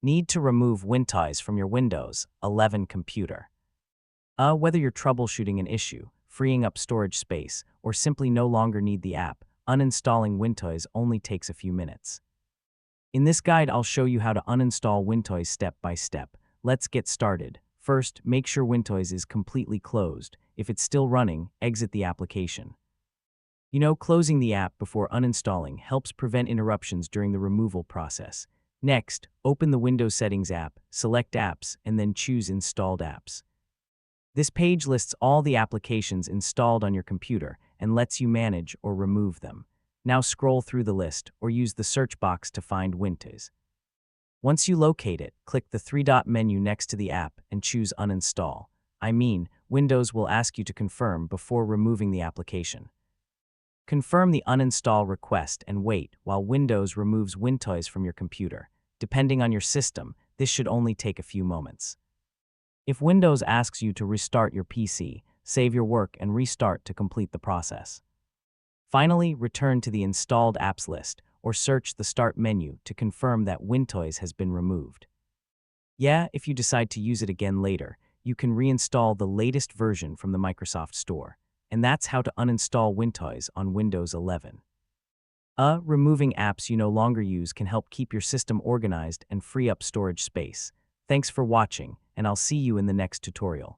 Need to remove Wintoys from your Windows 11 computer. Whether you're troubleshooting an issue, freeing up storage space, or simply no longer need the app, uninstalling Wintoys only takes a few minutes. In this guide, I'll show you how to uninstall Wintoys step by step. Let's get started. First, make sure Wintoys is completely closed. If it's still running, exit the application. Closing the app before uninstalling helps prevent interruptions during the removal process. Next, open the Windows Settings app, select Apps, and then choose Installed Apps. This page lists all the applications installed on your computer and lets you manage or remove them. Now scroll through the list or use the search box to find Wintoys. Once you locate it, click the three-dot menu next to the app and choose Uninstall. Windows will ask you to confirm before removing the application. Confirm the uninstall request and wait while Windows removes Wintoys from your computer. Depending on your system, this should only take a few moments. If Windows asks you to restart your PC, save your work and restart to complete the process. Finally, return to the Installed Apps list or search the Start menu to confirm that Wintoys has been removed. If you decide to use it again later, you can reinstall the latest version from the Microsoft Store. And that's how to uninstall Wintoys on Windows 11. Removing apps you no longer use can help keep your system organized and free up storage space. Thanks for watching, and I'll see you in the next tutorial.